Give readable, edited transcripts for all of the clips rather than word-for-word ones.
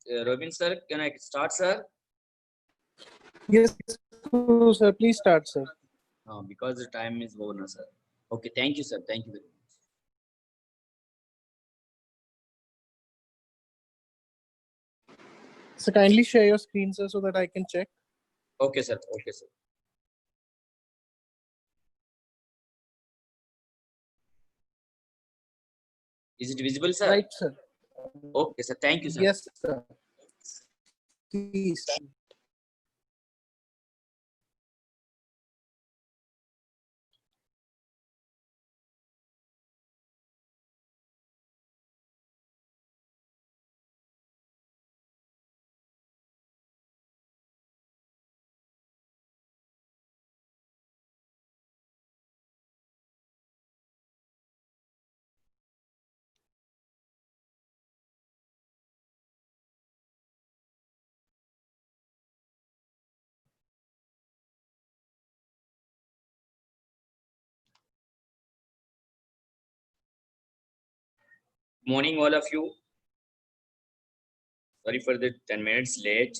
Robin sir, can I start, sir? Yes, sir. Please start, sir. Because the time is over, sir. Okay, thank you, sir. Thank you very much. So kindly share your screen, sir, so that I can check. Okay, sir. Okay, sir. Is it visible, sir? Right, sir. Okay, sir. Thank you, sir. Yes, sir. Please. Morning, all of you. Sorry for the 10 minutes late.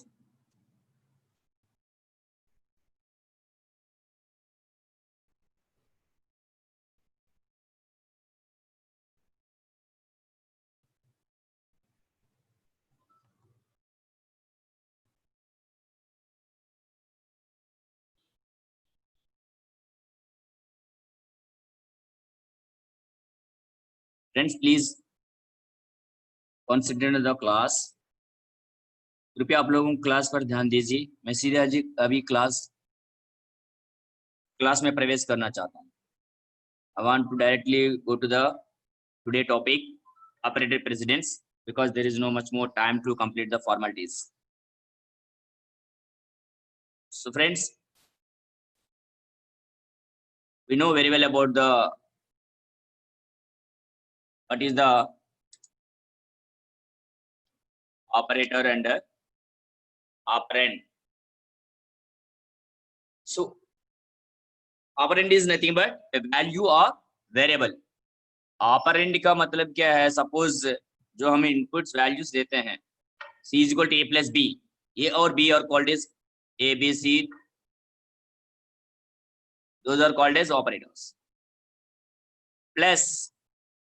Friends, please consider the class. कृपया आप लोगों class पर ध्यान दीजिए. मैं सीधे अभी class में प्रवेश करना चाहता हूं. I want to directly go to the today topic, operator precedence, because there is no much more time to complete the formalities. So friends, we know very well about what is the operator and operand. So operand is nothing but a value or variable. Operand का मतलब क्या है? Suppose जो हम inputs values देते हैं, C is equal to A plus B. A और B are called as A, B, C. Those are called as operators. Plus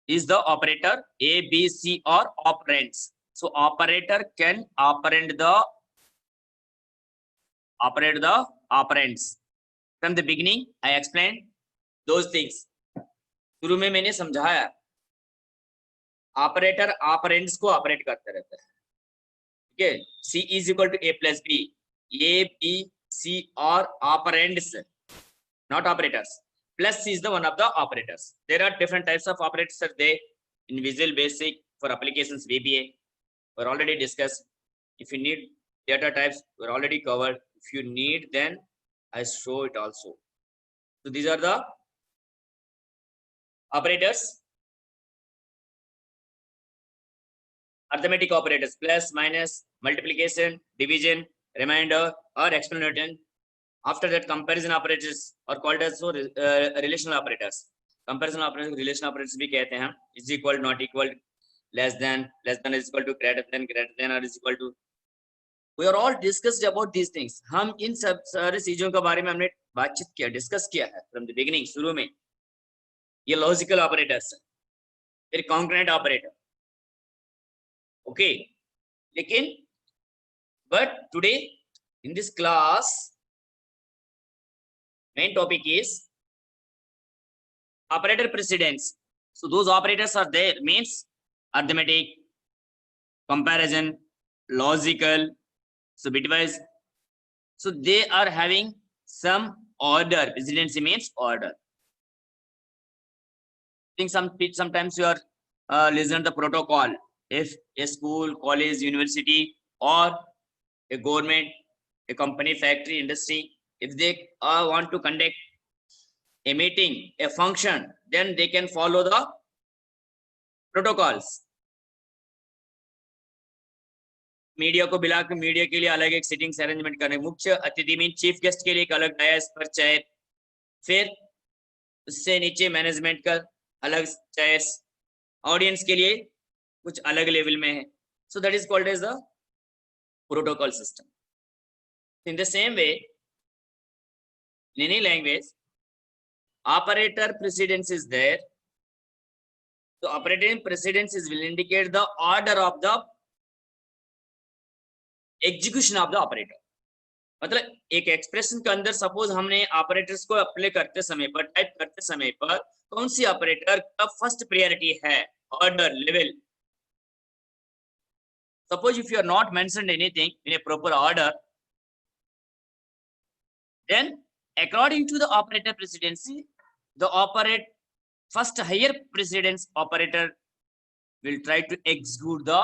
is the operator A, B, C or operands. So operator can operate the operands. From the beginning, I explained those things. शुरू में मैंने समझाया operator operands को operate करते रहता है. ठीक है. C is equal to A plus B. A, B, C are operands, not operators. Plus is the one of the operators. There are different types of operators are there in Visual Basic for applications VBA. We're already discussed. If you need data types, we're already covered. If you need, then I show it also. So these are the operators. Arithmetic operators: plus, minus, multiplication, division, remainder, or explanation. After that, comparison operators are called as relational operators. Comparison operators, relational operators भी कहते हैं. Is equal, not equal, less than is equal to, greater than or is equal to. We are all discussed about these things. हम इन सब सारे चीजों के बारे में हमने बातचीत किया, डिस्कस किया है from the beginning. शुरू में ये लॉजिकल ऑपरेटर्स, फिर कॉन्करेंट ऑपरेटर. ओके. लेकिन but today in this class main topic is operator precedence. So those operators are there means arithmetic, comparison, logical, so bitwise. So they are having some order. Precedency means order. I think sometimes you are listen to the protocol. If a school, college, university, or a government, a company, factory, industry, if they want to conduct a meeting, a function, then they can follow the protocols. Media को बुला के media के लिए अलग एक sittings arrangement करने, मुख्य अतिथि मीन चीफ गेस्ट के लिए एक अलग डायस पर चेयर, फिर उससे नीचे मैनेजमेंट का अलग चेयर्स, ऑडियंस के लिए कुछ अलग लेवल में है. So that is called as the protocol system. In the same way, in any language, operator precedence is there. So operator precedence will indicate the order of the execution of the operator. मतलब एक expression के अंदर suppose हमने operators को apply करते समय पर, type करते समय पर कौन सी ऑपरेटर का फर्स्ट प्रायोरिटी है, order level. Suppose if you are not mentioned anything in a proper order, then according to the operator precedency, the first higher precedence operator will try to execute the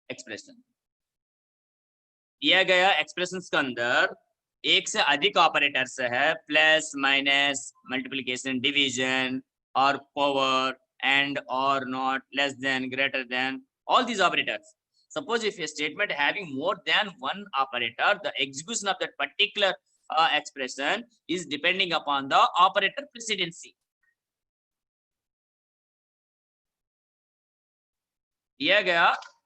expression. दिया गया expressions के अंदर एक से अधिक operators है, plus minus multiplication division और power and और not, less than, greater than, all these operators. Suppose if a statement having more than one operator, the execution of that particular expression is depending upon the operator precedency. दिया गया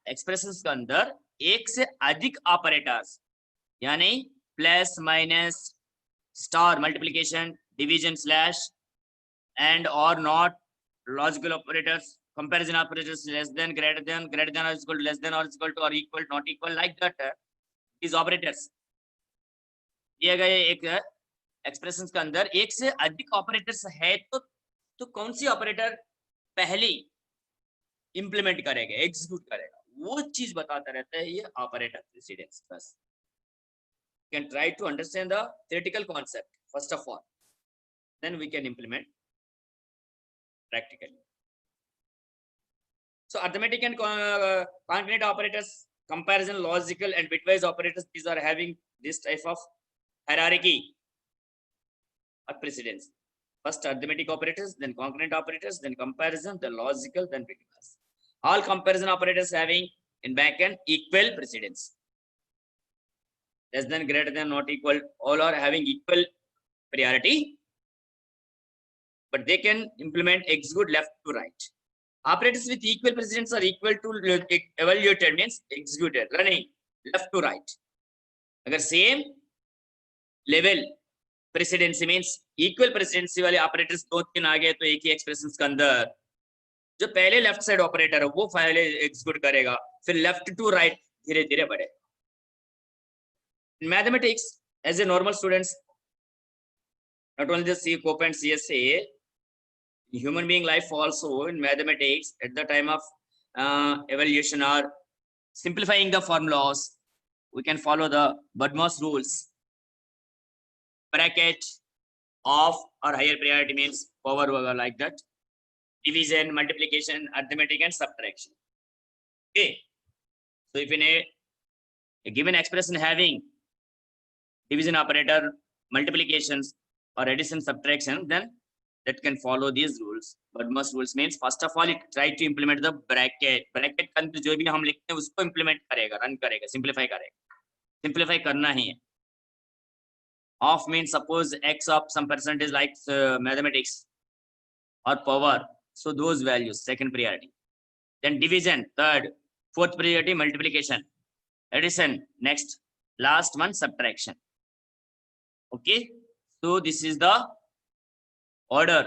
expressions के अंदर एक से अधिक operators यानी plus minus star multiplication division slash and और not, logical operators, comparison operators, less than, greater than or equal to, less than or equal to, or equal, not equal, like that. These operators दिए गए एक expressions के अंदर एक से अधिक operators है तो कौन सी ऑपरेटर पहली इंप्लीमेंट करेगा, एग्जीक्यूट करेगा, वो चीज बताता रहता है ये ऑपरेटर प्रेसिडेंस. बस can try to understand the theoretical concept first of all, then we can implement practically. So arithmetic and concurrent operators, comparison, logical and bitwise operators, these are having this type of hierarchy or precedence. First arithmetic operators, then concurrent operators, then comparison, then logical, then bitwise. All comparison operators having in backend equal precedence. Less than, greater than, not equal, all are having equal priority, but they can implement execute left to right. Operators with equal precedence are equal to evaluated means executed, running left to right. अगर same level precedency means equal precedency वाले operators दो तीन आ गए तो एक ही expressions के अंदर जो पहले लेफ्ट साइड ऑपरेटर है वो पहले एग्जीक्यूट करेगा, फिर लेफ्ट टू राइट धीरे धीरे बढ़े. In mathematics, as a normal students, not only the COPE and CSA, human being life also in mathematics at the time of evaluation or simplifying the formulas, we can follow the BODMAS rules. Bracket, of or higher priority means power like that. Division, multiplication, arithmetic and subtraction. Okay. So if in a given expression having division operator, multiplications or addition, subtraction, then that can follow these rules. But most rules means first of all it try to implement the bracket. Bracket का अंदर जो भी हम लिखते हैं उसको implement करेगा, run करेगा, simplify करेगा. Simplify करना ही है. Of means suppose x of some percentage like mathematics or power. So those values second priority. Then division third, fourth priority multiplication, addition next, last one subtraction. Okay. So this is the order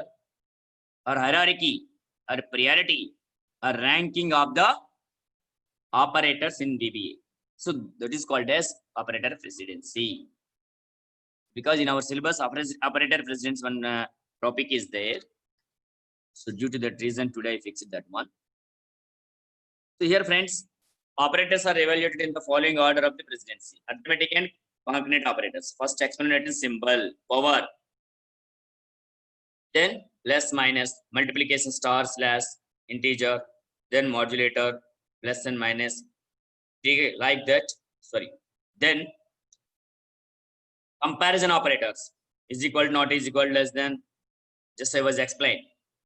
or hierarchy or priority or ranking of the operators in VBA. So that is called as operator precedency. Because in our syllabus operator precedence one topic is there. So due to that reason today I fixed that one. So here friends, operators are evaluated in the following order of the precedency. Arithmetic and concurrent operators. First exponential symbol, power. Then less minus, multiplication star slash integer, then modulator, plus and minus, like that. Sorry. Then comparison operators is equal, not is equal, less than, just I was explained.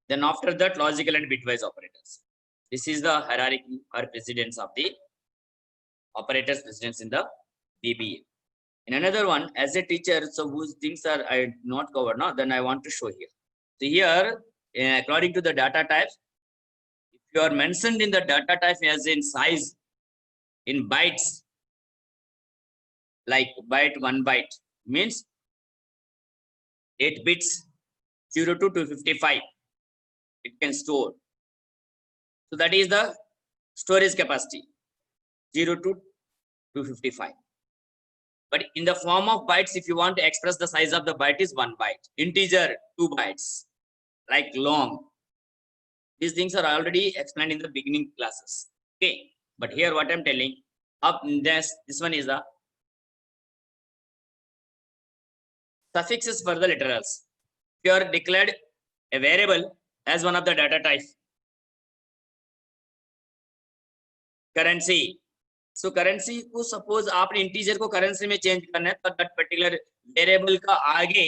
Then after that logical and bitwise operators. This is the hierarchy or precedence of the operators precedence in the VBA. In another one, as a teacher, so whose things are I not covered now, then I want to show here. So here, according to the data types, if you are mentioned in the data type as in size, in bytes, like byte 1 byte means 8 bits 0 to 255 it can store. So that is the storage capacity 0 to 255. But in the form of bytes, if you want to express the size of the byte is 1 byte, integer 2 bytes, like long. These things are already explained in the beginning classes. Okay, but here what I'm telling, up this one is the suffixes for the literals. If you are declared a variable as one of the data type, currency. So currency को suppose आपने integer को currency में change करना है तो that particular variable का आगे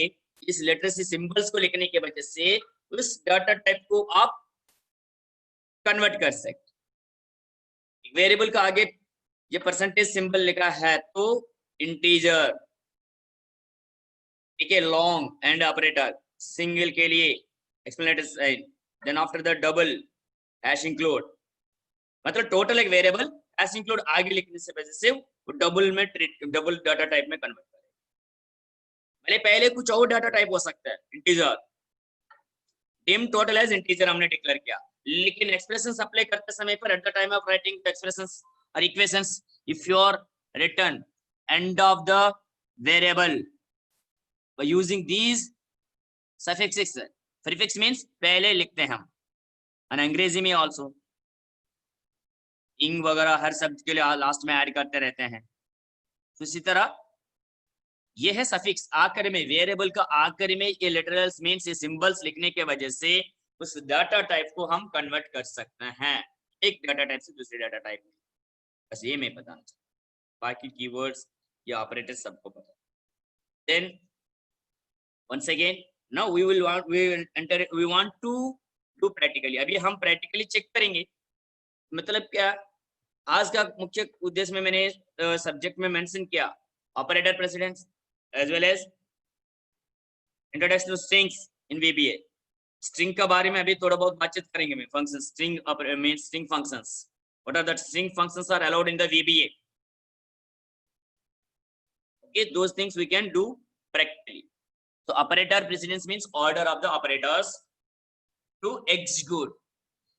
इस literacy symbols को लिखने के वजह से उस data type को आप convert कर सकते। variable का आगे ये percentage symbol लिखा है तो integer, ठीक है, long and operator, single के लिए explanatory sign, then after the double hash include, मतलब total एक variable hash include आगे लिखने से वजह से वो डबल में डबल डाटा टाइप में कन्वर्ट करेगा। भले पहले कुछ और डाटा टाइप हो सकता है, integer dim total as integer हमने डिक्लेयर किया, लेकिन एक्सप्रेशंस अप्लाई करते समय पर at the time of writing the expressions और equations if you are return and of the variable by using these suffixes, prefix means पहले लिखते हैं हम, और अंग्रेजी में also इंग वगैरह हर शब्द के लिए लास्ट में ऐड करते रहते हैं। तो इसी तरह ये है सफिक्स, आखिर में वेरिएबल का आखिर में ये लिटरल्स मीन्स ये सिंबल्स लिखने के वजह से उस डाटा टाइप को हम कन्वर्ट कर सकते हैं एक डाटा टाइप से दूसरे डाटा टाइप में। बस ये मैं बताना चाहता हूँ, बाकी कीवर्ड्स या ऑपरेटर्स सबको पता। Then once again now we want to do practically। अभी हम प्रैक्टिकली चेक करेंगे, मतलब क्या, आज का मुख्य उद्देश्य में मैंने सब्जेक्ट में मेंशन किया operator precedence as well as introduction to strings in VBA। String के बारे में अभी थोड़ा बहुत बातचीत करेंगे मैं, function string means string functions, what are that string functions are allowed in the VBA। okay, those things we can do practically। so operator precedence means order of the operators to execute।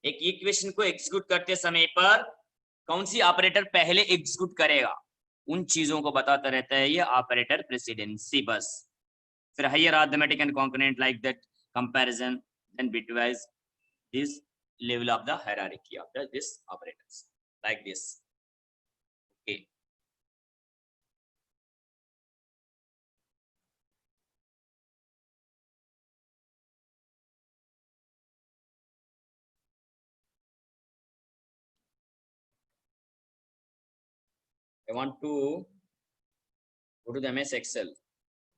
एक equation को execute करते समय पर कौन सी operator पहले execute करेगा, उन चीजों को बताता रहता है ये ऑपरेटर प्रेसिडेंसी। बस फिर higher arithmetic and concurrent like that comparison, then bitwise this level of the hierarchy of the this operators like this. Okay, I want to go to the MS Excel.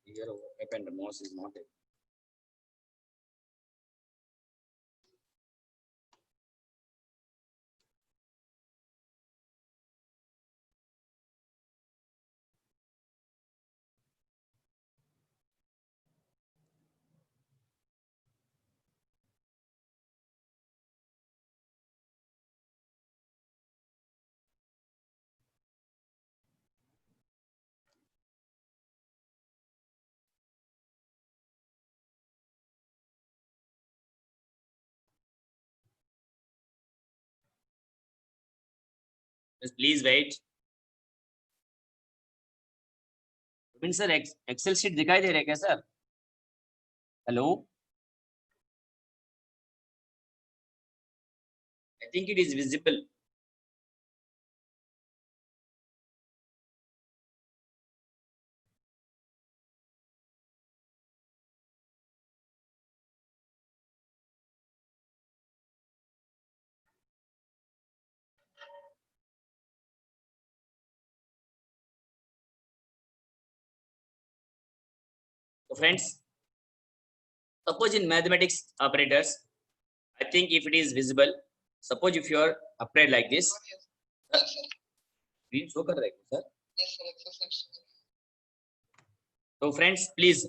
Here open the mouse is not it. Just please wait। Sir excel sheet दिखाई दे रहा है क्या sir? Hello, I think it is visible. So friends, suppose in mathematics operators, I think if it is visible, suppose if you are applied like this, screen show कर रहा है sir? Yes sir। So friends, please,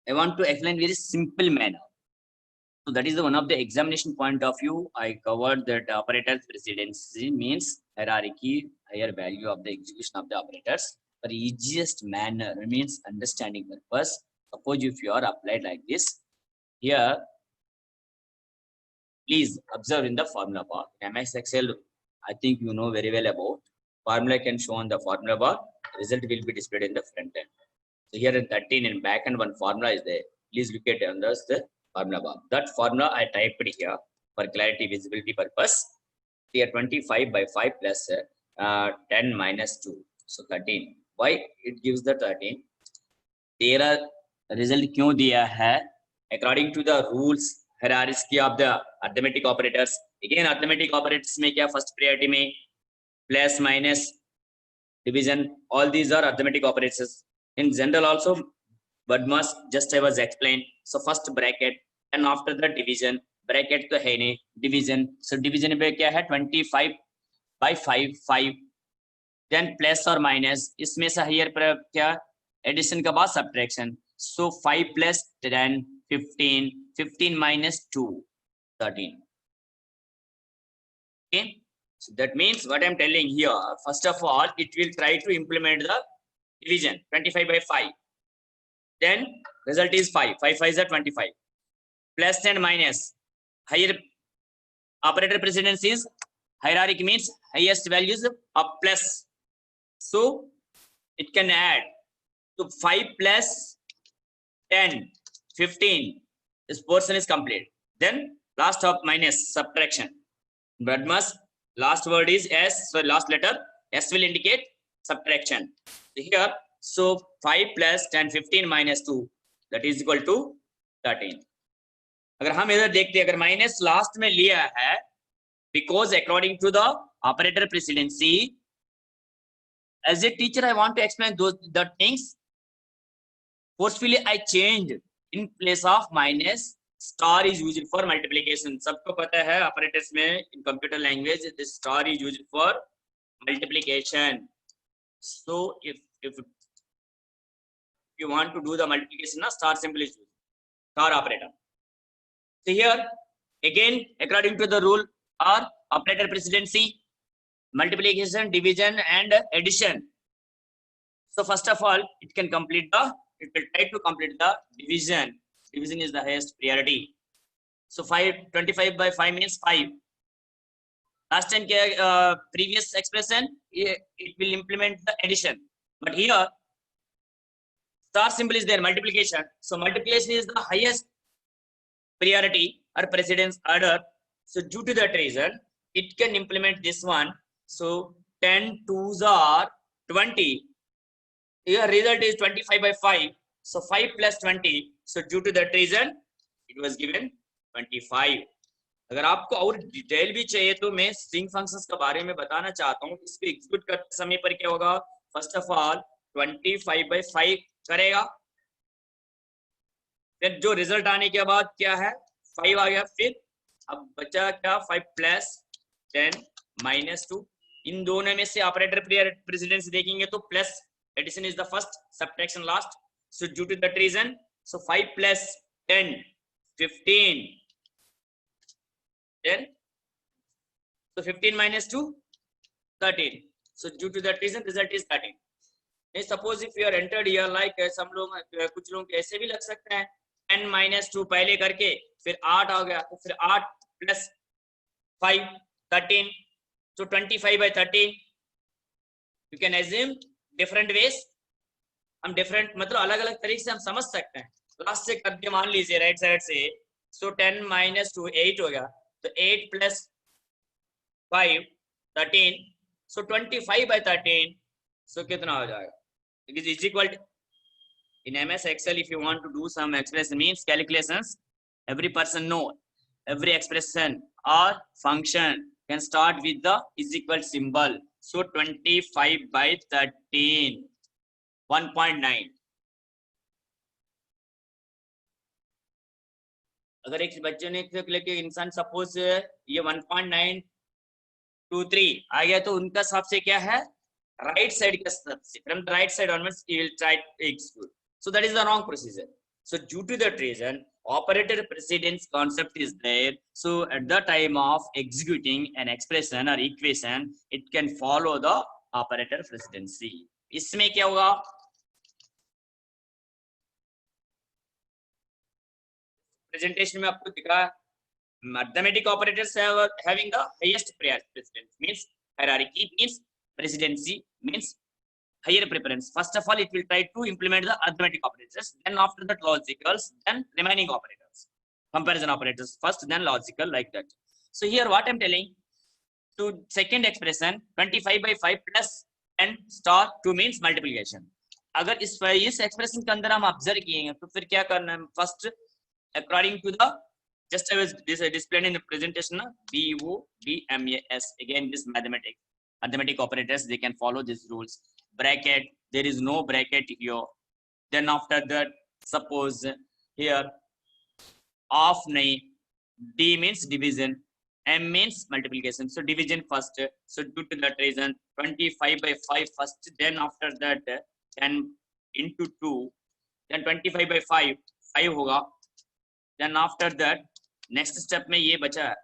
I want to explain very simple manner. So that is the one of the examination point of view. I covered that operators precedency means hierarchy, higher value of the execution of the operators. for easiest manner, means understanding purpose. Suppose if you are applied like this, here please observe in the formula bar. In MS Excel, I think you know very well about formula can show on the formula bar, result will be displayed in the front end. So here in 13 in back end one formula is there. Please look at under the formula bar. That formula I typed here for clarity visibility purpose. Here 25 by 5 plus 10 minus 2. So 13. Why it gives the 13? तेरा result क्यों दिया है? According to the rules hierarchy of the arithmetic operators. Again arithmetic operators में क्या first priority में plus minus division, all these are arithmetic operators. In general also, but must just I was explained. So first bracket and after the division bracket तो है नहीं division. So division पे क्या है 25 by 5 then plus or minus. इसमें से here पर क्या addition के बाद subtraction. So 5 plus 10 15 minus 2 13. Okay. So that means what I'm telling here, first of all, it will try to implement the division 25 by 5. Then result is 5. 5 5 is 25. Plus and minus. Higher operator precedence is hierarchy means highest values of plus. So it can add to 5 plus 10, 15. This portion is complete. Then last of minus subtraction. But must last word is S, so last letter S will indicate subtraction. Here, so 5 plus 10, 15 minus 2, that is equal to 13. अगर हम इधर देखते हैं, अगर minus last में लिया है, because according to the operator precedency, as a teacher I want to explain the things. Forcefully I changed in place of minus. Star is used for multiplication. सबको पता है operators में in computer language the star is used for multiplication. So if you want to do the multiplication, star symbol is used. Star operator. So here again according to the rule or operator precedency, multiplication, division and addition. So first of all it will try to complete the division. Division is the highest priority. So 25 by 5 means 5. Last time previous expression it will implement the addition, but here star symbol is there, multiplication. So multiplication is the highest priority or precedence order. So due to that reason it can implement this one. So 10 2s are 20. Here result is 25 by 5. So 5 plus 20. So due to that reason it was given 25. अगर आपको और detail भी चाहिए तो मैं string functions के बारे में बताना चाहता हूँ. इसको एग्जीक्यूट करते समय पर क्या होगा? फर्स्ट ऑफ ऑल 25 by 5 करेगा, फिर जो रिजल्ट आने के बाद क्या है 5 आ गया, फिर अब बचा क्या 5 plus 10 minus 2. इन दोनों में से ऑपरेटर प्रेसिडेंस देखेंगे तो plus addition is the first, subtraction last. So due to that reason, so 5 plus 10, 15. Then, so 15 minus 2, 13. So due to that reason, result is 13. And suppose if you are entered here like some लोग कुछ लोग ऐसे भी लग सकते हैं 10 minus 2 पहले करके फिर 8 आ गया, तो फिर 8 plus 5, 13. So 25 by 13. You can assume different ways. हम डिफरेंट मतलब अलग अलग तरीके से हम समझ सकते हैं. लास्ट से करके मान लीजिए राइट साइड से, सो 10 minus 2 8 हो गया, तो 8 plus 5 13. So 25 by 13. सो कितना हो जाएगा? It is equal to, in MS Excel if you want to do some expression means calculations, every person know every expression or function can start with the is equal symbol. So 25 by 13 1.9. अगर एक बच्चे ने लेके इंसान suppose ये 1.923 आ गया तो उनका हिसाब से क्या है राइट साइड का सबसे from the right side onwards he will try to exclude. So that is the wrong procedure. So due to that reason operator precedence concept is there. So at the time of executing an expression or equation, it can follow the operator precedency. इसमें क्या होगा, presentation में आपको दिखा, mathematic operators having the highest precedence, means hierarchy, means presidency, means higher preference. First of all, it will try to implement the arithmetic operators, then after that logicals, then remaining operators, comparison operators first, then logical, like that. So here what I'm telling, to second expression 25 by 5 plus 10 star 2 means multiplication. अगर इस expression के अंदर हम observe किए तो फिर क्या करना है, first according to the just I was displayed in the presentation, BODMAS. Again, this mathematic operators, they can follow these rules. Bracket, there is no bracket here. Then after that, suppose here of nahi, D means division, M means multiplication. So division first. So due to that reason, 25 by 5 first. Then after that, 10 into 2. Then 25 by 5, 5 होगा. Then after that, next step में ये बचा है,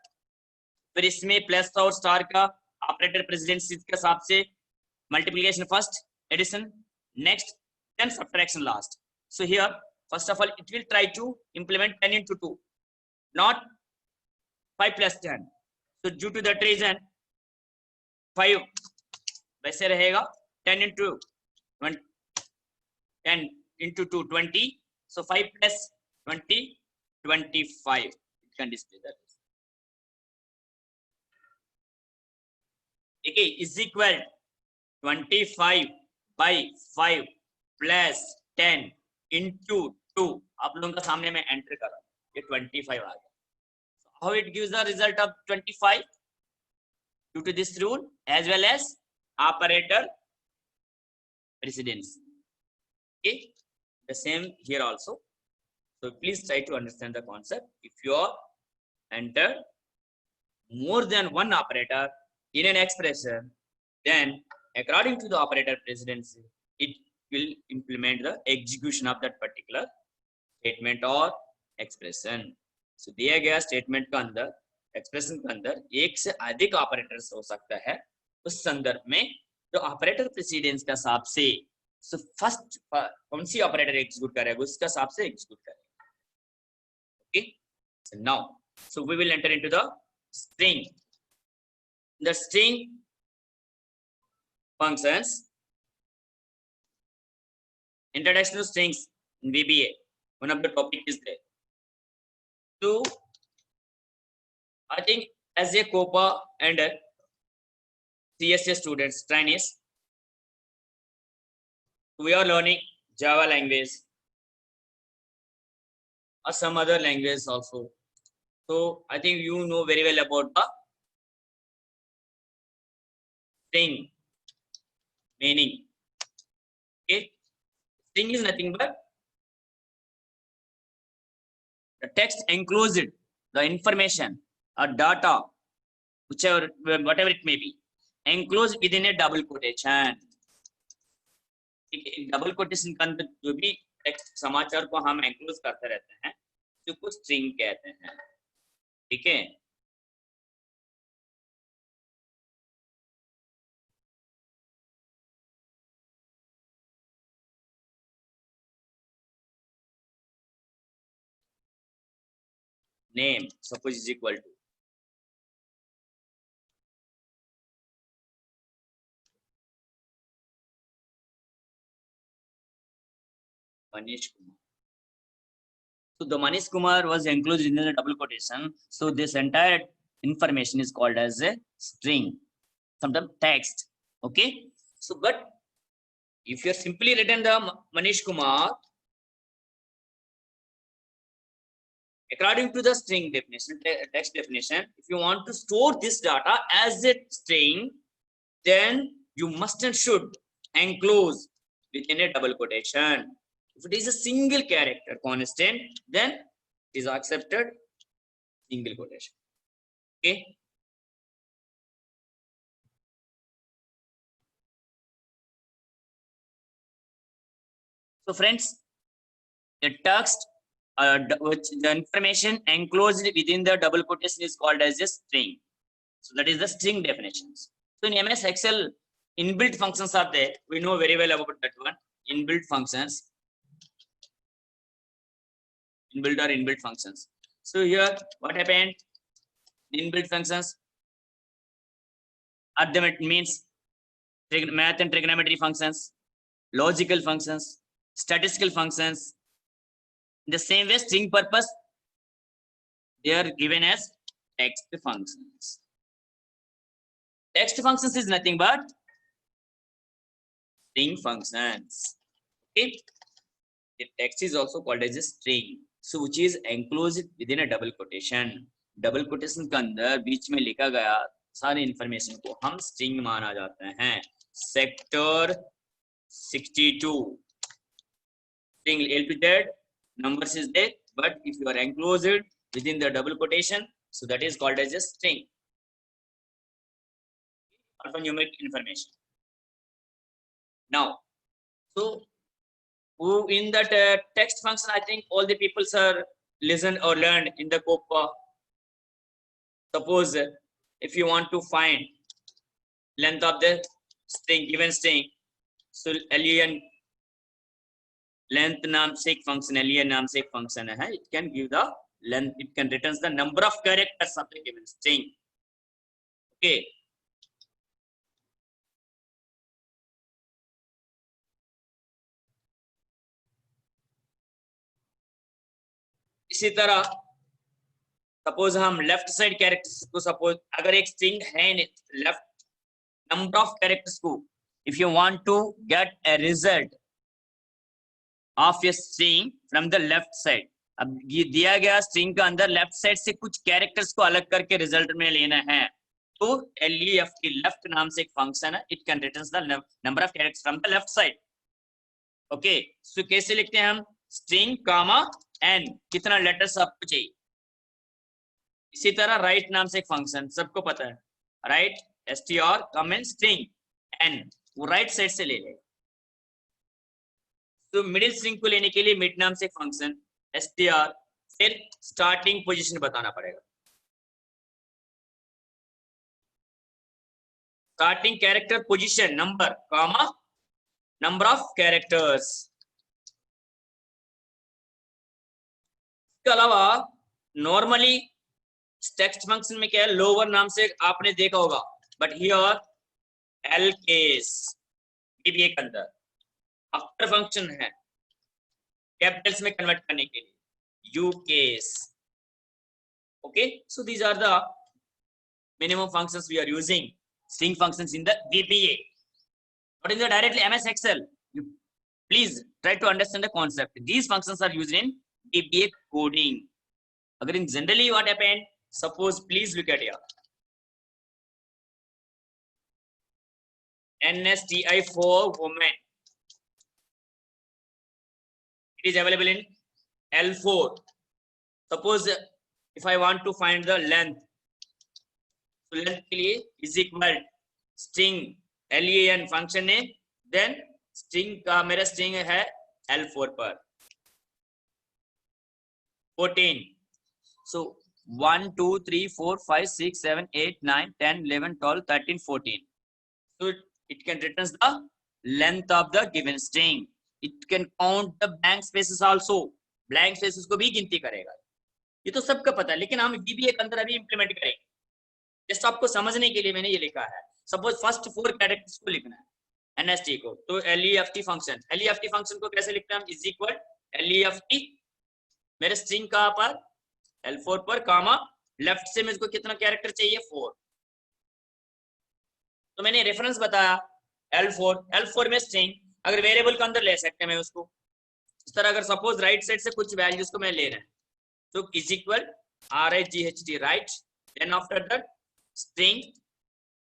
फिर इसमें plus और star का operator presidency के हिसाब से multiplication first, addition next, then subtraction last. So here first of all it will try to implement 10 into 2, not 5 plus 10. सो ड्यू टू दैट रीजन 5 वैसे रहेगा, 10 into 1, 10 into 2 20. So 5 plus 20 25. Can display that. Okay, is equal 25 by 5 plus 10 into 2. आप लोगों का सामने में enter करा, ये 25 आ गया. How it gives the result of 25? Due to this rule as well as operator precedence. Okay, the same here also. So please try to understand the concept. If you enter more than one operator in an expression, then according to the operator precedence, it will implement the execution of that particular statement or expression. So दिया गया statement का अंदर, expression का अंदर एक से अधिक operators हो सकता है. उस संदर्भ में जो operator precedence का हिसाब से, so first कौन सी operator execute करेगा उसका हिसाब से execute करेगा. Okay, so now, so we will enter into the string. The string functions, introduction to strings in VBA, one of the topic is there. So I think as a COPA and a CSS students, trainees, we are learning Java language or some other language also. So I think you know very well about the string meaning. Okay, string is nothing but the text enclosed, the information or data, whichever, whatever it may be, enclosed within a double quotation. Double quotation के अंदर जो भी text समाचार को हम enclose करते रहते हैं तो कुछ स्ट्रिंग कहते हैं. ठीक है, name suppose is equal to Manish Kumar. So the Manish Kumar was enclosed in the double quotation. So this entire information is called as a string, sometimes text. Okay. So, but if you are simply written the Manish Kumar, according to the string definition, text definition, if you want to store this data as a string, then you must and should enclose within a double quotation. If it is a single character constant, then it is accepted single quotation. Okay. So friends, the text, which the information enclosed within the double quotation is called as a string. So that is the string definitions. So in MS Excel, inbuilt functions are there. We know very well about that one. Inbuilt functions. Inbuilt or inbuilt functions. So here, what happened? Inbuilt functions. Arithmetic means math and trigonometry functions, logical functions, statistical functions. In the same way, string purpose, they are given as text functions. Text functions is nothing but string functions. Okay. The text is also called as a string, so which is enclosed within a double quotation. Double quotation के अंदर बीच में लिखा गया सारे information को हम string माना जाता है. Sector 62 string LPZ numbers is there, but if you are enclosed within the double quotation, so that is called as a string. Alphanumeric information. Now, so who in that text function, I think all the people are listened or learned in the COPA. Suppose if you want to find length of the string, given string, so len length नाम से एक function, len नाम से एक function है, it can give the length, it can returns the number of characters of the given string. Okay. इसी तरह suppose हम लेफ्ट साइड कैरेक्टर्स को, सपोज अगर एक स्ट्रिंग है लेफ्ट नंबर ऑफ कैरेक्टर्स को, if you want to get a result of a string from the left side, अब ये दिया गया स्ट्रिंग का अंदर लेफ्ट साइड से कुछ कैरेक्टर्स को अलग करके रिजल्ट में लेना है, तो LEFT लेफ्ट नाम से एक फंक्शन है, it can return the number of characters from the left side. Okay, so कैसे लिखते हैं हम? स्ट्रिंग कामा n, कितना लेटर्स आपको चाहिए. इसी तरह राइट नाम से एक फंक्शन सबको पता है, right str comment string n, वो राइट साइड से ले लेगा. तो मिडिल स्ट्रिंग को लेने के लिए मिड नाम से एक फंक्शन str, फिर स्टार्टिंग पोजीशन बताना पड़ेगा, starting character position number comma number of characters. इसके अलावा नॉर्मली टेक्स्ट फंक्शन में क्या है, लोअर नाम से आपने देखा होगा, बट हियर एल केस के अंदर आफ्टर फंक्शन है कैपिटल्स में कन्वर्ट करने के लिए, U case. Okay, so these are the minimum functions we are using string functions in the VBA, not in the directly MS Excel. You please try to understand the concept. These functions are used in VBA coding. Agar in generally what happened, suppose please look at here, NSTI for women, it is available in L4. Suppose if I want to find the length, तो length के लिए is equal string len function है, then string का मेरा string है L4 पर 14. सो 1 2 3 4 5 6 7 8 9 10 11 12 13 14. So it can return the length of the given string. It can count the blank spaces also. Blank spaces को भी गिनती करेगा. ये तो सबका पता है, लेकिन हम VBA के अंदर अभी इंप्लीमेंट करेंगे. जस्ट आपको समझने के लिए मैंने ये लिखा है. सपोज फर्स्ट 4 कैरेक्टर्स को लिखना है NST को, तो LEFT फंक्शन को कैसे लिखते हैं हम? इज इक्वल LEFT मेरे स्ट्रिंग कहां पर? L4 पर, कामा लेफ्ट से मुझको कितना कैरेक्टर चाहिए? 4. तो मैंने रेफरेंस बताया L4 में स्ट्रिंग अगर वेरिएबल के अंदर ले सकते हैं मैं उसको. इस तरह अगर सपोज राइट साइड से कुछ वैल्यूज को मैं ले रहा हूं, तो is equal RIGHT right, then after that string,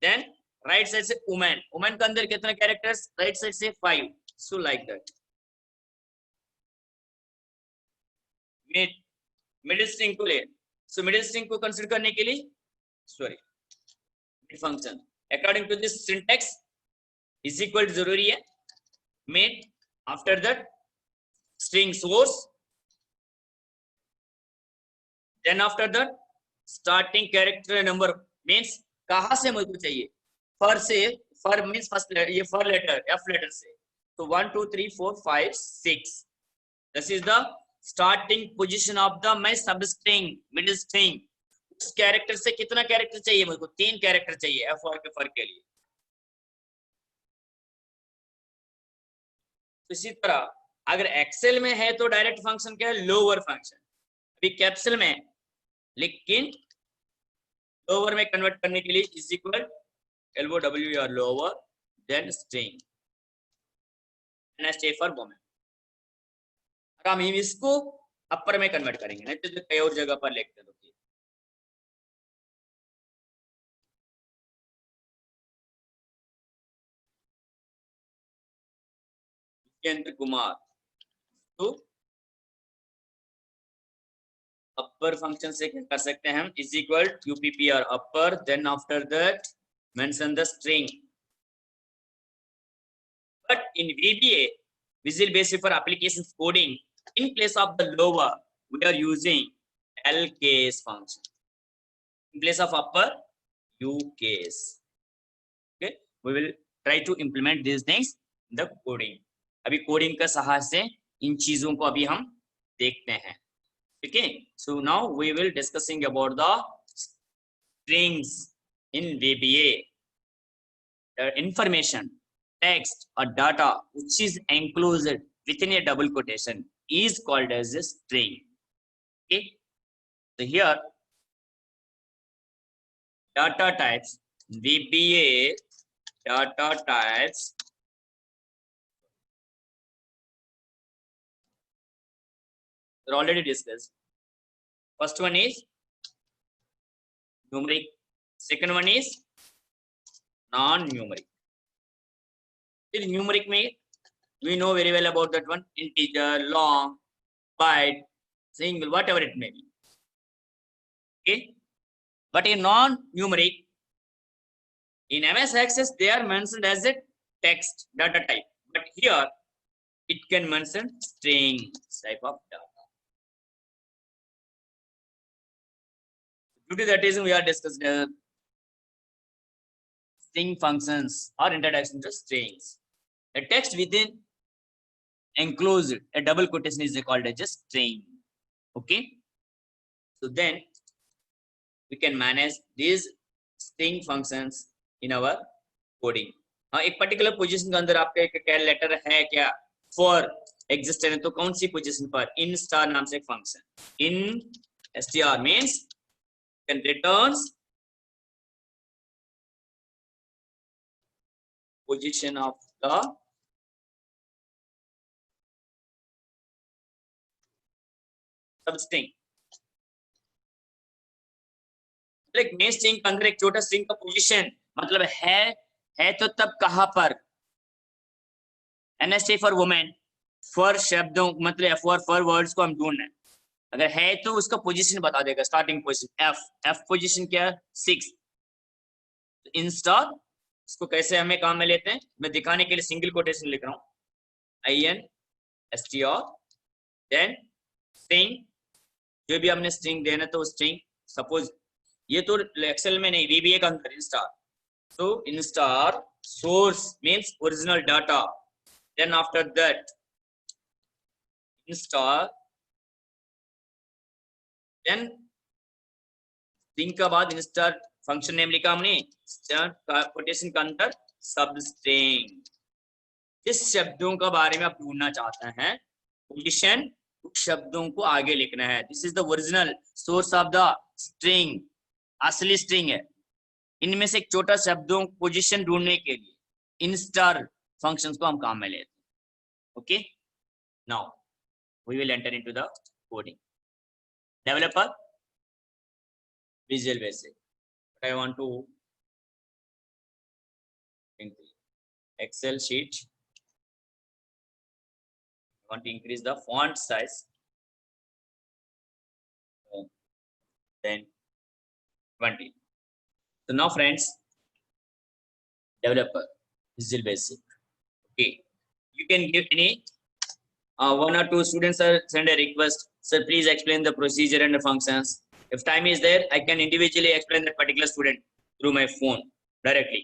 then right side से वुमेन के अंदर कितना कैरेक्टर्स? राइट साइड से 5. So like that. Middle string को ले, सो मिडिल स्ट्रिंग को कंसीडर करने के लिए sorry function according to this syntax is equal जरूरी है. Mid after that string source, then after that starting character number, means कहां से मुझको चाहिए, for means first letter, ये for letter F letter से, so 1 2 3 4 5 6, this is the starting position of the my substring middle string. उस character से कितना character चाहिए मुझको? 3 कैरेक्टर चाहिए F और के फर के लिए। तो इसी तरह अगर एक्सेल में है तो डायरेक्ट फंक्शन क्या है? Lower function. अभी कैप्सूल में, लेकिन लोअर में कन्वर्ट करने के लिए इज इक्वल LOW और lower than string NST for women. और हम इसको अपर में कन्वर्ट करेंगे, नहीं तो कई और जगह पर लिखते हैं। जितेंद्र कुमार, तो अपर फंक्शन से क्या कर सकते हैं हम? इज इक्वल UPP और upper, then after that mention the string. But in VBA, Visual Basic for Applications coding, in place of the lower we are using LCase function, in place of upper UCase. Okay, we will try to implement these things in the coding. अभी coding का सहायता से इन चीजों को अभी हम देखते हैं। ठीक है, so now we will discussing about the strings in VBA। information, text or data which is enclosed within a double quotation is called as a string. Okay, so here data types, VBA data types are already discussed. First one is numeric, second one is non-numeric. In numeric में we know very well about that one, integer, long, byte, single, whatever it may be. Okay, but in non-numeric, in MS Access they are mentioned as a text data type, but here it can mention string type of data. Due to that reason, we are discussing string functions or introduction to strings. A text within enclosed a double quotation is called as a string. Okay, so then we can manage these string functions in our coding. हाँ, एक particular position के अंदर आपका एक क्या letter है क्या for existent है, तो कौन सी पोजीशन पर? इन स्टार नाम से एक function, in str means can returns position of the substring. like main string के अंदर एक छोटा स्ट्रिंग का पोजीशन मतलब है तो तब कहां पर? NST फॉर वुमेन, फॉर शब्दों मतलब फॉर वर्ड्स को हम ढूंढना है। अगर है तो उसका पोजीशन बता देगा, स्टार्टिंग पोजीशन F पोजीशन क्या है? 6। इन स्टार इसको कैसे हमें काम में लेते हैं, मैं दिखाने के लिए सिंगल कोटेशन लिख रहा हूं, INSTR देन स्ट्रिंग, जो भी हमने स्ट्रिंग देना तो स्ट्रिंग, सपोज ये तो एक्सेल में नहीं, VBA का अंदर in star, so in star source means original data, then after that in star then string का बाद in star फंक्शन नेम लिखा हमने, कोटेशन का अंदर सब स्ट्रिंग। जिस शब्दों का बारे में आप ढूंढना चाहते हैं पोजीशन, उस शब्दों को आगे लिखना है। This is the original source of the string, असली स्ट्रिंग है। इनमें से एक छोटा शब्दों पोजीशन ढूंढने के लिए इन स्टार फंक्शंस को हम काम में लेते हैं। Okay, now we will enter into the coding. Developer, visual basic, I want to Excel sheet, I want to increase the font size, then 20. So now friends, developer, Visual Basic. Okay, you can give any one or two students send a request, sir please explain the procedure and the functions. If time is there, I can individually explain that particular student through my phone directly.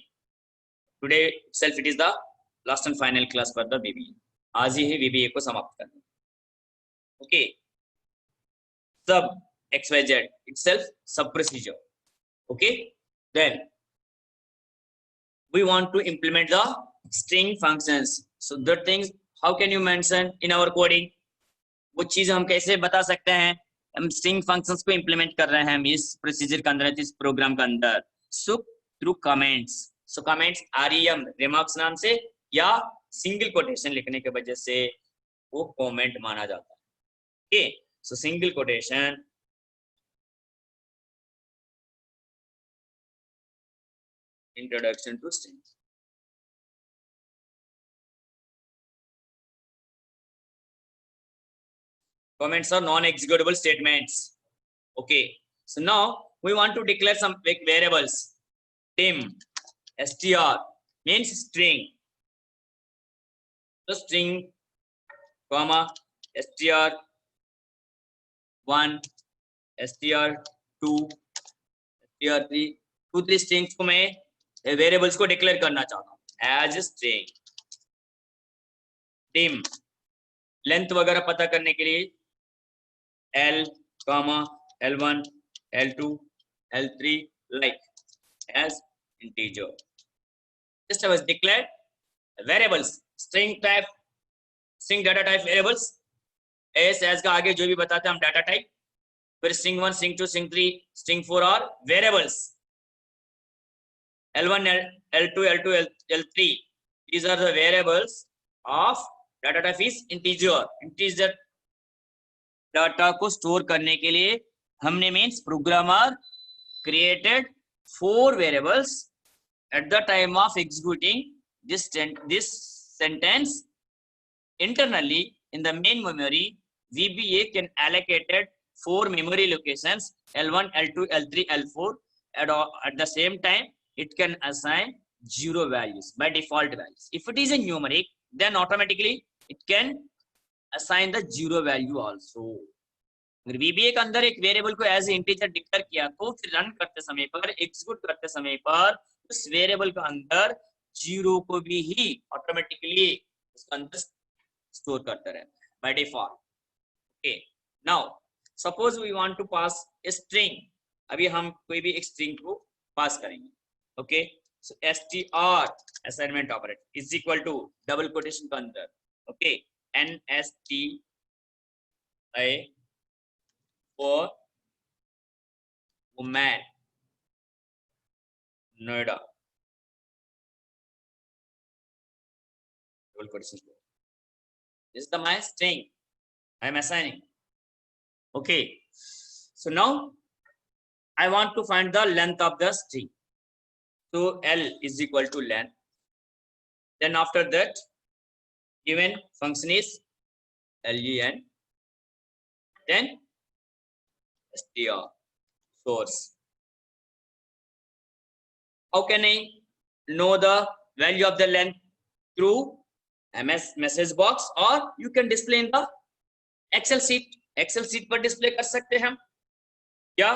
Today itself it is the last and final class for the VBA. आज ही VBA को समाप्त करना. Okay. Sub XYZ itself sub procedure. Okay. Then we want to implement the string functions. So that things, how can you mention in our coding? वो चीज हम कैसे बता सकते हैं? हम स्ट्रिंग फंक्शंस को इंप्लीमेंट कर रहे हैं हम इस प्रोसीजर के अंदर, इस प्रोग्राम के अंदर. So through comments. सो कमेंट्स REM रिमार्क्स नाम से या सिंगल कोटेशन लिखने के वजह से वो कमेंट माना जाता है. Okay. So single quotation, introduction to strings. Comments are non-executable statements. Okay. So now we want to declare some variables. Tim, str means string. So string, comma, str1, str2, str3, 2-3 strings को मैं variables को declare करना चाहता हूँ as string. Tim length वगैरह पता करने के लिए L, L1, L2, L3 like as integer. Just I was declared variables, string type, string data type variables. as का आगे जो भी बताते हैं हम data type. फिर string 1, string 2, string 3, string 4 are variables. L1, L2, L2, L3. These are the variables of data type is integer. Integer data को store करने के लिए हमने means programmer created 4 variables at the time of executing this sentence. Internally in the main memory, VBA can allocated 4 memory locations L1, L2, L3, L4. At the same time, it can assign 0 values by default values. If it is a numeric, then automatically it can assign the 0 value also. अगर VBA के अंदर एक variable को as integer declare किया तो फिर run करते समय पर, एग्जीक्यूट करते समय पर उस वेरिएबल के अंदर 0 को भी ही ऑटोमेटिकली उसके अंदर स्टोर करता रहता है by default. Okay. Now suppose we want to pass a string. अभी हम कोई भी एक स्ट्रिंग को पास करेंगे. Okay. So str assignment operator is equal to double quotation के अंदर okay NSTI for woman Noida. Double quotation. This is the my string I am assigning. Okay. So now I want to find the length of the string. So L is equal to length. Then after that, given function is len. Then str source. How can I know the value of the length? Through MS message box, or you can display in the Excel sheet. Excel sheet पर display कर सकते हैं हम क्या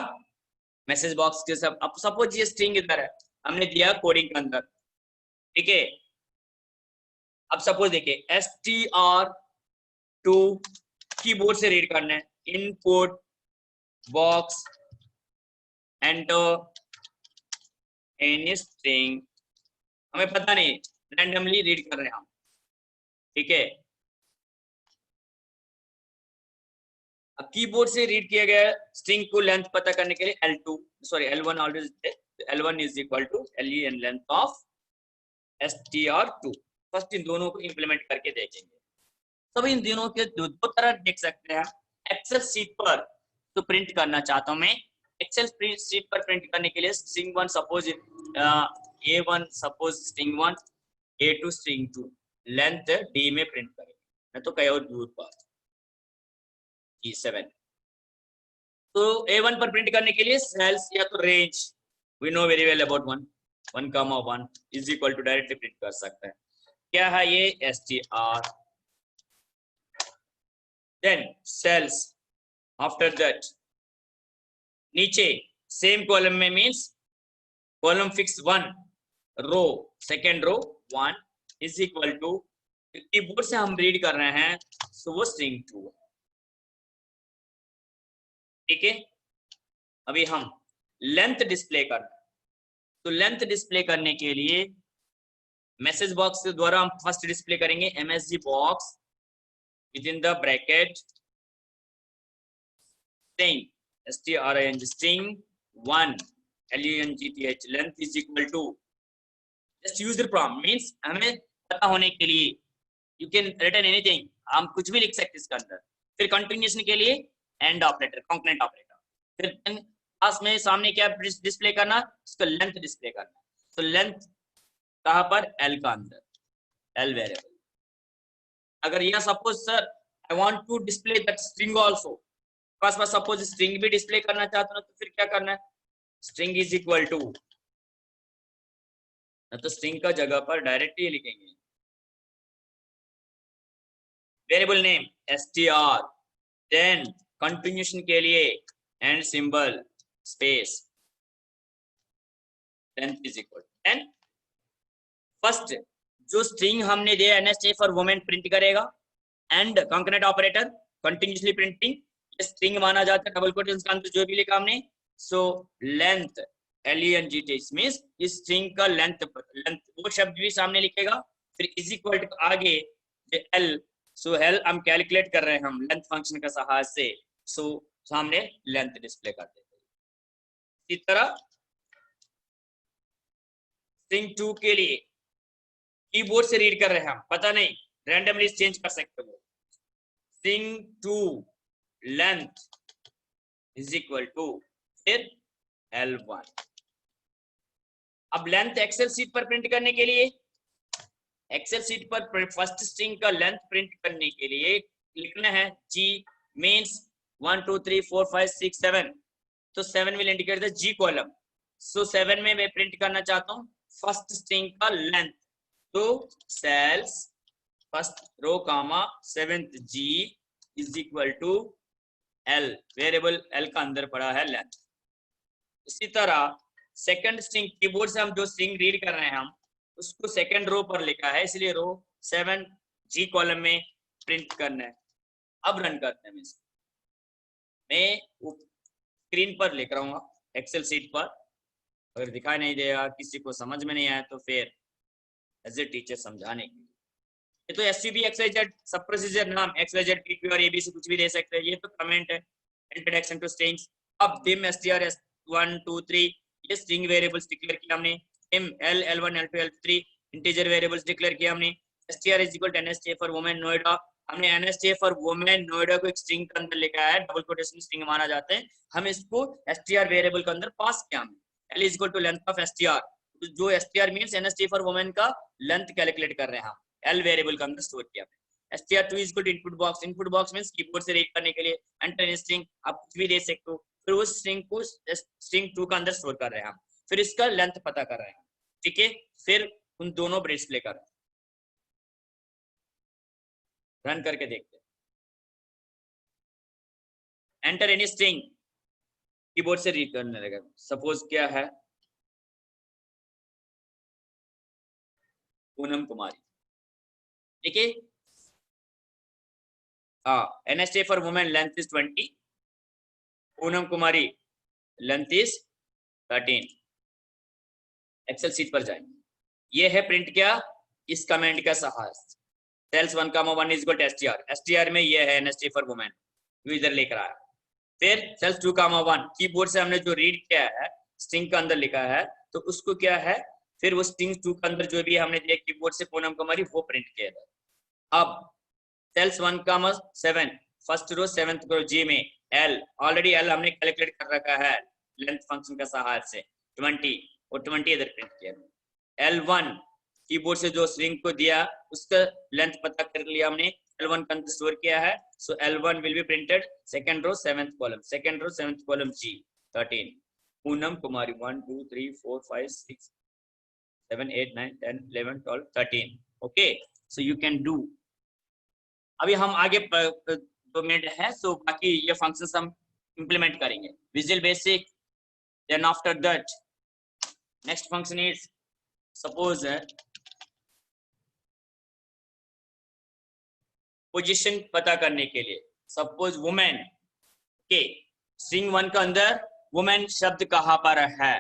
message box के सब. अब suppose ये स्ट्रिंग इधर है, हमने दिया कोडिंग के अंदर. ठीक है. अब सपोज देखिए str2 कीबोर्ड से रीड करना है. Input box enter any string. हमें पता नहीं, रैंडमली रीड कर रहे हैं हम. ठीक है. अब कीबोर्ड से रीड किया गया स्ट्रिंग को लेंथ पता करने के लिए L1 already L1 is equal to len length of str2. First इन दोनों को इंप्लीमेंट करके देखेंगे. सब इन दोनों के दो तरह देख सकते हैं. एक्सेल शीट पर तो प्रिंट करना चाहता हूं मैं. एक्सेल शीट पर प्रिंट करने के लिए string 1 suppose A1 suppose string 1, A2 string 2 length D में प्रिंट करेंगे. मैं तो कहीं और दूर पर E7. तो A1 पर प्रिंट करने के लिए सेल्स या तो range we know very well about 1 is equal to directly print कर सकते हैं. क्या है ये str. Then cells. After that नीचे सेम कॉलम में means column fix 1 row second row 1 is equal to keyboard से हम रीड कर रहे हैं सो वो स्ट्रिंग 2 है। ठीक है, अभी हम लेंथ डिस्प्ले करना है, तो लेंथ डिस्प्ले करने के लिए मैसेज बॉक्स के द्वारा हम फर्स्ट डिस्प्ले करेंगे MSG box with in the bracket string string 1 length length is equal to just use the prompt means हमें पता होने के लिए you can written anything, हम कुछ भी लिख सकते इसके अंदर। फिर कंटिन्यूएशन के लिए एंड ऑपरेटर कॉन्करेंट ऑपरेटर, फिर पास में सामने क्या डिस्प्ले करना, उसका लेंथ डिस्प्ले करना। तो लेंथ कहां पर, L का अंदर, L वेरिएबल। अगर यह suppose sir I want to display that string also, पास में सपोज स्ट्रिंग भी डिस्प्ले करना चाहते हो तो फिर क्या करना है, स्ट्रिंग इज इक्वल टू, तो स्ट्रिंग का जगह पर डायरेक्टली लिखेंगे variable name str, then continuation के लिए and symbol space length is equal, then first जो स्ट्रिंग हमने दिया NSA फॉर वुमेन प्रिंट करेगा and concurrent operator continuously printing, string माना जाता है डबल कोटेशन के अंदर जो भी लिखा हमने। सो लेंथ LENGT मींस इस स्ट्रिंग का लेंथ वो शब्द भी सामने लिखेगा, फिर इज इक्वल टू आगे L, सो L हम कैलकुलेट कर रहे हैं हम लेंथ फंक्शन का सहायता से, सो सामने लेंथ डिस्प्ले कर देते हैं। इसी तरह स्ट्रिंग 2 के लिए कीबोर्ड से रीड कर रहे हैं हम, पता नहीं रैंडमली चेंज कर सकते हो। String 2 length is equal to फिर L1। अब लेंथ एक्सेल सीट पर प्रिंट करने के लिए, एक्सेल सीट पर फर्स्ट स्ट्रिंग का लेंथ प्रिंट करने के लिए लिखना है G मींस 1 2 3 4 5 6 7, तो 7 will indicate the G column. So 7 में मैं प्रिंट करना चाहता हूँ फर्स्ट स्ट्रिंग का लेंथ, तो cells first row comma 7th G is equal to L, variable L का अंदर पड़ा है लेंथ। इसी तरह सेकंड स्ट्रिंग कीबोर्ड से हम जो स्ट्रिंग रीड कर रहे हैं हम उसको सेकंड रो पर लिखा है, इसलिए रो 7 G कॉलम में प्रिंट करना है। अब रन करते हैं, मैं स्क्रीन पर लिख रहा हूँ एक्सेल सीट पर, अगर दिखाई नहीं देगा किसी को समझ में नहीं आया तो फिर एज ए टीचर समझाने के लिए, ये तो SCB XYZ सब प्रोसीजर नाम XYZ PP और ABC कुछ भी दे सकते हैं, ये तो कमेंट है इंट्रोडक्शन टू स्ट्रिंग्स। अब dim str 1 2 3 ये स्ट्रिंग वेरिएबल्स डिक्लेयर किया हमने, dim L L1 L2 L3 integer variables declare किया हमने। str is equal to NSJ for women Noida, हमने NSJ फॉर वुमेन नोएडा को एक स्ट्रिंग के अंदर लिखा है, डबल कोटेशन स्ट्रिंग माना जाता है, हम इसको str वेरिएबल के अंदर पास किया हमने। L is equal to length of str, जो str means NSJ for women का लेंथ कैलकुलेट कर रहे हैं हम, L वेरिएबल के अंदर स्टोर किया। str2 is equal to input box means keyboard से रीड करने के लिए एंटर स्ट्रिंग आप कुछ भी दे सकते हो, फिर उस स्ट्रिंग को स्ट्रिंग 2 का अंदर स्टोर कर रहे हैं हम, फिर इसका लेंथ पता कर रहे हैं। ठीक है, फिर उन दोनों पर डिस्प्ले कर रहे हैं, रन करके देखते हैं। एंटर एनी स्ट्रिंग कीबोर्ड से रीड करने लगेगा, सपोज क्या है पूनम कुमारी, ठीक है। NSJ for women length is 20, Poonam Kumari length is 13। Excel sheet पर जाएंगे, ये है प्रिंट क्या इस कमेंट का सहायता, cells 1 comma 1 is equal to str में ये है NSJ फॉर वुमेन जो इधर लिख रहा है, फिर सेल्स 2 कामा 1 कीबोर्ड से हमने जो रीड किया है स्ट्रिंग के अंदर लिखा है, तो उसको क्या है फिर वो स्ट्रिंग 2 के अंदर जो भी हमने दिया कीबोर्ड से पूनम कुमारी वो प्रिंट किया है। अब सेल्स 1 कामा 7 फर्स्ट रो 7th रो G में L, ऑलरेडी L हमने कैलकुलेट कर रखा है लेंथ फंक्शन का सहायता से 20 और 20 इधर प्रिंट किया। L1 कीबोर्ड से जो स्ट्रिंग को दिया उसका लेंथ पता कर लिया हमने, L1 का अंदर स्टोर किया है, so L1 will be printed second row 7th column G 13 Poonam Kumari 1 2 3 4 5 6 7 8 9 10 11 12 13। Okay, so you can do. अभी हम आगे 2 मिनट है, सो बाकी ये फंक्शंस हम इंप्लीमेंट करेंगे visual basic, then after that next function is suppose position पता करने के लिए, सपोज वुमेन के स्ट्रिंग 1 का अंदर वुमेन शब्द कहाँ पर है,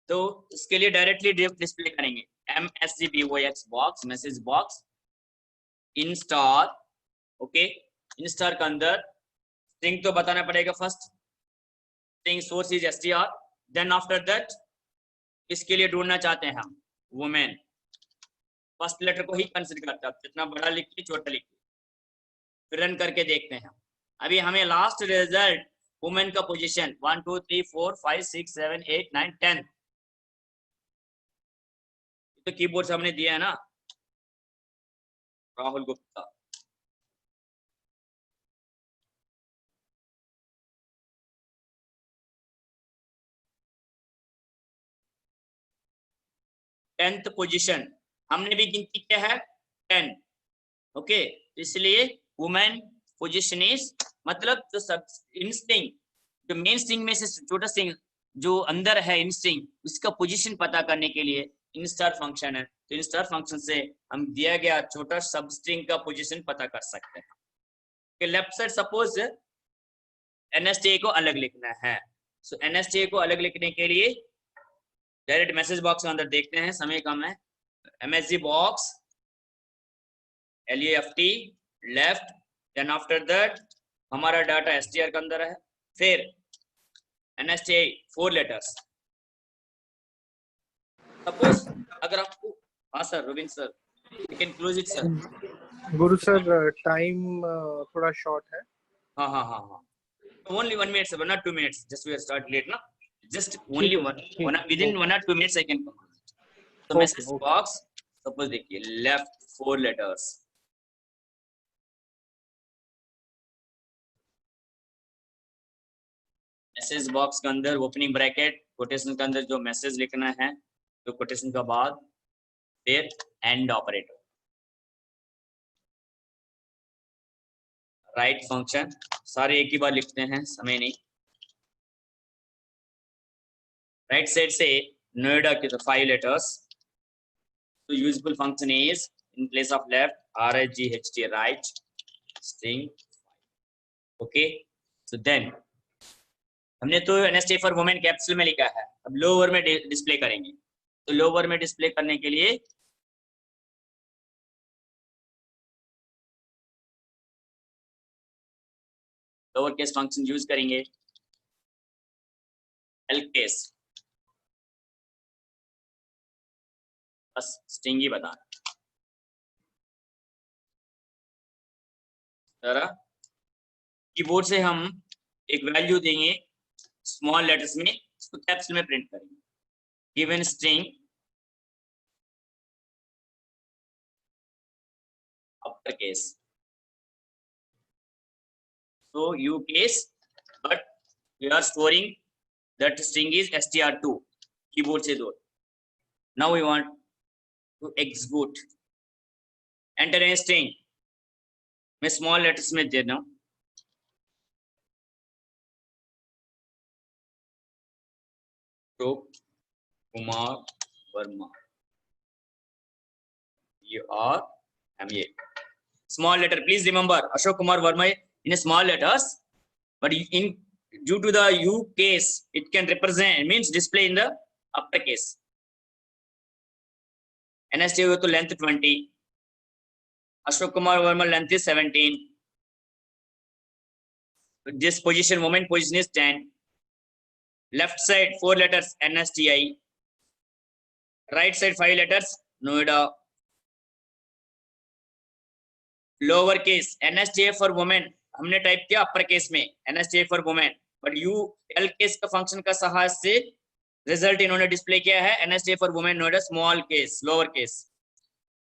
तो इसके लिए डायरेक्टली डिस्प्ले करेंगे MSGBOX box, message box in star. Okay, in star का अंदर स्ट्रिंग तो बताना पड़ेगा first, string source is str, then after that इसके लिए ढूंढना चाहते हैं हम वुमेन, फर्स्ट लेटर को ही कंसीडर करते हैं, जितना बड़ा लिखिए छोटा लिखिए, फिर रन करके देखते हैं। अभी हमें लास्ट रिजल्ट वुमेन का पोजीशन 1 2 3 4 5 6 7 8 9 10 तो कीबोर्ड से हमने दिया है ना, राहुल गुप्ता। टेंथ पोजीशन हमने भी गिनती किया है 10। ओके, इसलिए वुमेन पोजीशन इज मतलब जो सब इन स्ट्रिंग, जो मेन स्ट्रिंग में से छोटा स्ट्रिंग जो अंदर है इन स्ट्रिंग, उसका पोजीशन पता करने के लिए इन स्टार फंक्शन है, तो इन स्टार फंक्शन से हम दिया गया छोटा सब स्ट्रिंग का पोजीशन पता कर सकते हैं। लेफ्ट साइड सपोज NSTA को अलग लिखना है, सो NSTA को अलग लिखने के लिए डायरेक्ट मैसेज बॉक्स के अंदर देखते हैं, समय कम है, MSG box LEFT left, then after that हमारा डाटा STR के अंदर है, फिर NSTA 4 लेटर्स। सपोज अगर आपको, हाँ sir robin sir, you can close it sir. Guru sir time थोड़ा शॉर्ट है। हाँ हाँ हाँ हाँ, only 1 minute sir, not 2 minutes, just we are start late na, just only one within 1 or 2 minutes I can complete. So message box suppose देखिए left 4 letters, message box के अंदर opening bracket quotation के अंदर जो message लिखना है, तो quotation के बाद फिर एंड ऑपरेटर, राइट फंक्शन, सारे एक ही बार लिखते हैं, समय नहीं। राइट साइड से नोएडा के 5 लेटर्स, तो useful function is in place of left RIGHT right string. Okay, so then हमने तो NSTA फॉर वुमेन कैप्सूल में लिखा है, अब लोअर में डिस्प्ले करेंगे, तो लोअर में डिस्प्ले करने के लिए लोअर केस फंक्शन यूज करेंगे, एल केस, बस स्ट्रिंग ही बताना जरा। कीबोर्ड से हम एक वैल्यू देंगे स्मॉल लेटर्स में, इसको कैप्सूल में प्रिंट करेंगे, given string upper case, so U case, but we are storing that string is str2, keyboard से दो। Now we want to execute, enter a string, मैं स्मॉल लेटर्स में दे रहा हूं, अशोक कुमार वर्मा, ये R M A small letter, please remember Ashok Kumar Verma in a small letters, but in due to the U case it can represent, means display in the upper case। NSTA हो तो length 20, Ashok Kumar Verma length is 17, this position moment position is 10, left side 4 letters NSTI, right side 5 letters Noida, lower case NSTA for women हमने type किया upper case में NSTA for women, but UL case का function का सहायता से result इन्होंने display किया है NSTA for women Noida small case lower case.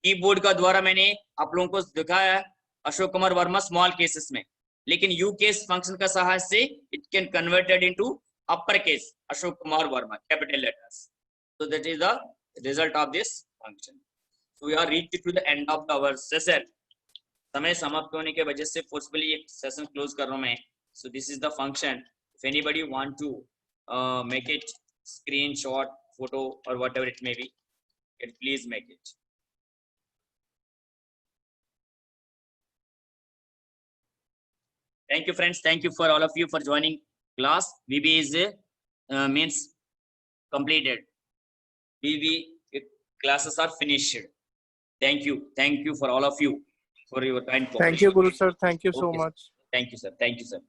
Keyboard का द्वारा मैंने आप लोगों को दिखाया है अशोक कुमार वर्मा स्मॉल केसेस में, लेकिन U केस फंक्शन का सहायता से it can converted into upper case Ashok Kumar Verma capital letters, so that is the result of this function. So we are reached to the end of our session, समय समाप्त होने के वजह से फोर्सफुली एक सेशन क्लोज कर रहा हूं मैं। So this is the function, if anybody want to make it screenshot photo और whatever it may be, Please make it. Thank you, friends. Thank you for all of you for joining class. VB is means completed. VB classes are finished. Thank you. Thank you for all of you for your kind cooperation. Thank you, Guru sir. Thank you so Okay, sir. much. Thank you, sir. Thank you, sir.